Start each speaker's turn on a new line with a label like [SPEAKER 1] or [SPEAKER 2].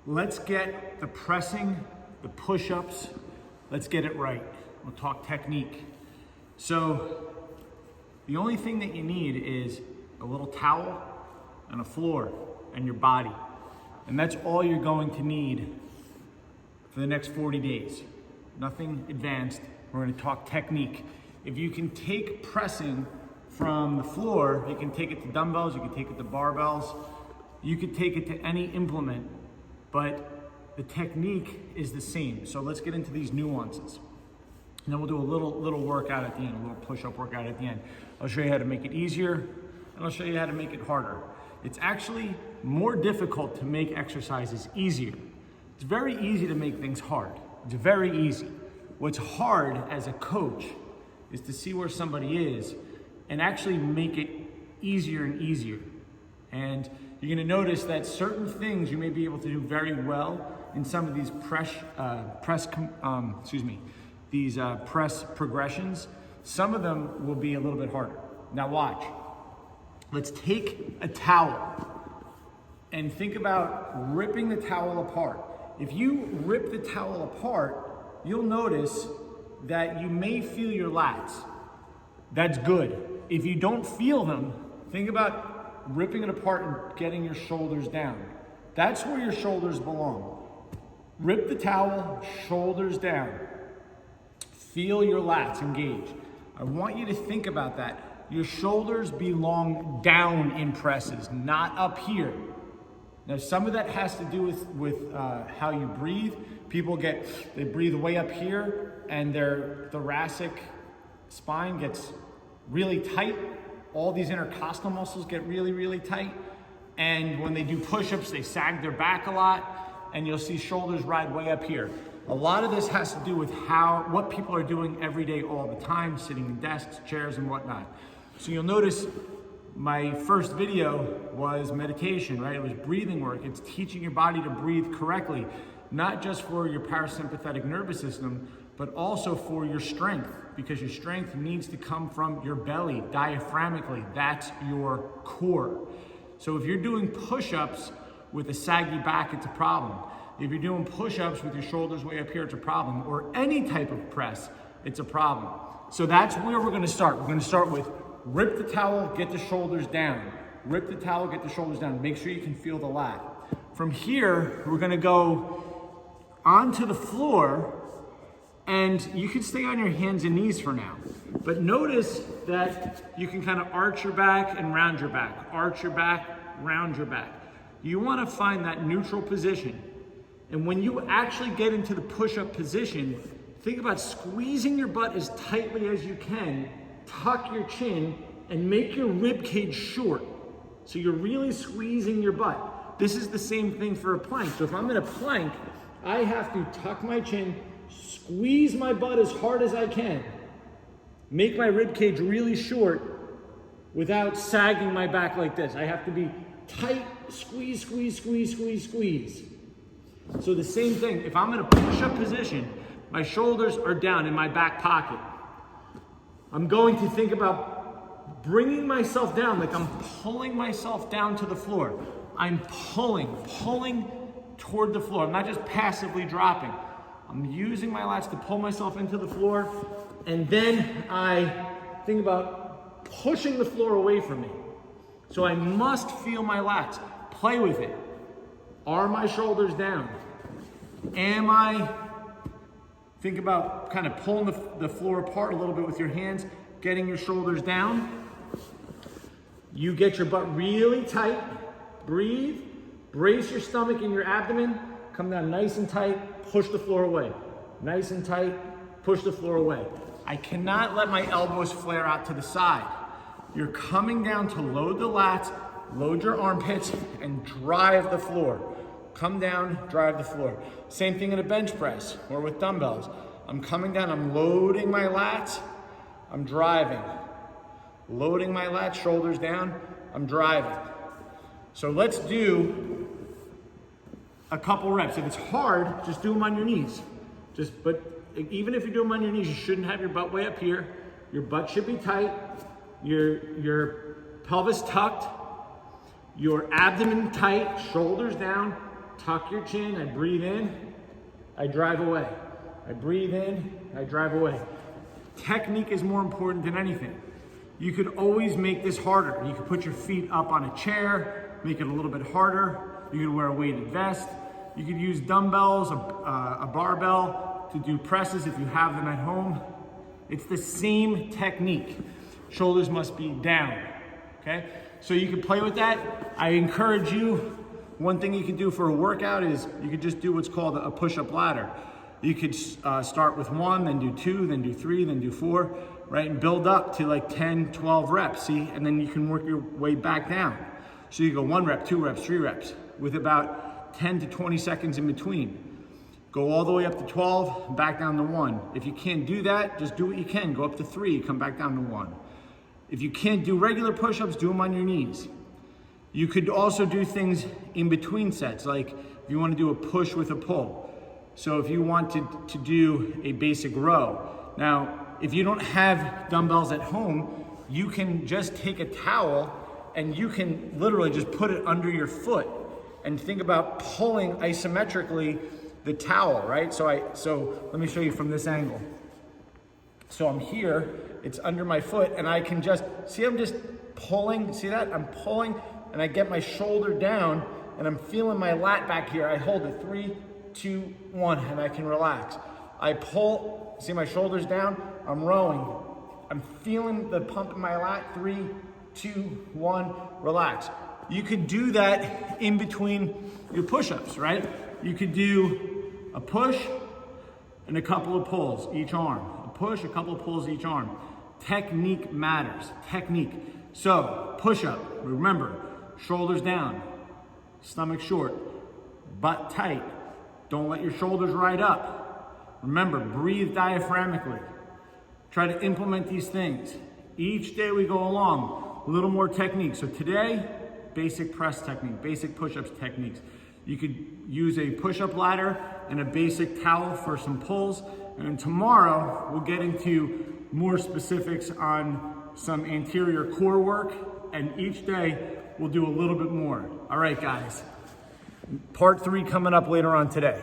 [SPEAKER 1] Let's get the pressing, the push-ups, let's get it right. We'll talk technique. So the only thing that you need is a little towel and a floor and your body. And that's all you're going to need for the next 40 days. Nothing advanced. We're going to talk technique. If you can take pressing from the floor, you can take it to dumbbells, you can take it to barbells, you could take it to any implement, but the technique is the same. So let's get into these nuances. And then we'll do a little workout at the end, a little push-up workout at the end. I'll show you how to make it easier, and I'll show you how to make it harder. It's actually more difficult to make exercises easier. It's very easy to make things hard. It's very easy. What's hard as a coach is to see where somebody is and actually make it easier and easier. And you're gonna notice that certain things you may be able to do very well in some of these press progressions. Some of them will be a little bit harder. Now watch. Let's take a towel and think about ripping the towel apart. If you rip the towel apart, you'll notice that you may feel your lats. That's good. If you don't feel them, think about ripping it apart and getting your shoulders down. That's where your shoulders belong. Rip the towel, shoulders down. Feel your lats engage. I want you to think about that. Your shoulders belong down in presses, not up here. Now, some of that has to do with how you breathe. People they breathe way up here and their thoracic spine gets really tight. All these intercostal muscles get really, really tight. And when they do push-ups, they sag their back a lot, and you'll see shoulders ride way up here. A lot of this has to do with what people are doing every day, all the time, sitting in desks, chairs, and whatnot. So you'll notice my first video was meditation, right? It was breathing work. It's teaching your body to breathe correctly, not just for your parasympathetic nervous system, but also for your strength, because your strength needs to come from your belly, diaphragmically. That's your core. So if you're doing push-ups with a saggy back, it's a problem. If you're doing push-ups with your shoulders way up here, it's a problem. Or any type of press, it's a problem. So that's where we're gonna start. We're gonna start with rip the towel, get the shoulders down. Rip the towel, get the shoulders down. Make sure you can feel the lat. From here, we're gonna go onto the floor, and you can stay on your hands and knees for now. But notice that you can kind of arch your back and round your back. Arch your back, round your back. You wanna find that neutral position. And when you actually get into the push-up position, think about squeezing your butt as tightly as you can, tuck your chin, and make your rib cage short. So you're really squeezing your butt. This is the same thing for a plank. So if I'm in a plank, I have to tuck my chin, squeeze my butt as hard as I can, make my rib cage really short without sagging my back like this. I have to be tight, squeeze, squeeze, squeeze, squeeze, squeeze. So the same thing, if I'm in a push-up position, my shoulders are down in my back pocket. I'm going to think about bringing myself down, like I'm pulling myself down to the floor. I'm pulling toward the floor. I'm not just passively dropping. I'm using my lats to pull myself into the floor, and then I think about pushing the floor away from me. So I must feel my lats. Play with it. Are my shoulders down? Think about kind of pulling the floor apart a little bit with your hands, getting your shoulders down. You get your butt really tight. Breathe. Brace your stomach and your abdomen. Come down nice and tight. Push the floor away. Nice and tight. Push the floor away. I cannot let my elbows flare out to the side. You're coming down to load the lats, load your armpits, and drive the floor. Come down, drive the floor. Same thing in a bench press or with dumbbells. I'm coming down, I'm loading my lats, I'm driving. Loading my lats, shoulders down, I'm driving. So let's do a couple reps. If it's hard, just do them on your knees. But even if you do them on your knees, you shouldn't have your butt way up here. Your butt should be tight. Your pelvis tucked. Your abdomen tight, shoulders down. tuck your chin, I breathe in, I drive away. I breathe in, I drive away. Technique is more important than anything. You could always make this harder. You could put your feet up on a chair, make it a little bit harder. You could wear a weighted vest. You could use dumbbells, a barbell to do presses if you have them at home. It's the same technique. Shoulders must be down, okay? So you can play with that. I encourage you, one thing you can do for a workout is you could just do what's called a push-up ladder. You could start with 1, then do 2, then do 3, then do 4, right? And build up to like 10, 12 reps, see? And then you can work your way back down. So you go 1 rep, 2 reps, 3 reps with about 10 to 20 seconds in between. Go all the way up to 12, back down to 1. If you can't do that, just do what you can. Go up to 3, come back down to 1. If you can't do regular push-ups, do them on your knees. You could also do things in between sets, like if you want to do a push with a pull. So if you wanted to do a basic row. Now, if you don't have dumbbells at home, you can just take a towel and you can literally just put it under your foot and think about pulling isometrically the towel, right? So let me show you from this angle. So I'm here, it's under my foot, and I can just, see I'm just pulling, see that? I'm pulling, and I get my shoulder down, and I'm feeling my lat back here. I hold it, 3, 2, 1, and I can relax. I pull, see my shoulders down, I'm rowing. I'm feeling the pump in my lat, 3, 2, 1, relax. You could do that in between your push-ups, right? You could do a push and a couple of pulls each arm. A push, a couple of pulls each arm. Technique matters, technique. So, push-up, remember, shoulders down, stomach short, butt tight. Don't let your shoulders ride up. Remember, breathe diaphragmically. Try to implement these things. Each day we go along, a little more technique. So today, basic press technique, basic push-ups techniques. You could use a push-up ladder and a basic towel for some pulls. And then tomorrow, we'll get into more specifics on some anterior core work. And each day, we'll do a little bit more. All right, guys. Part 3 coming up later on today.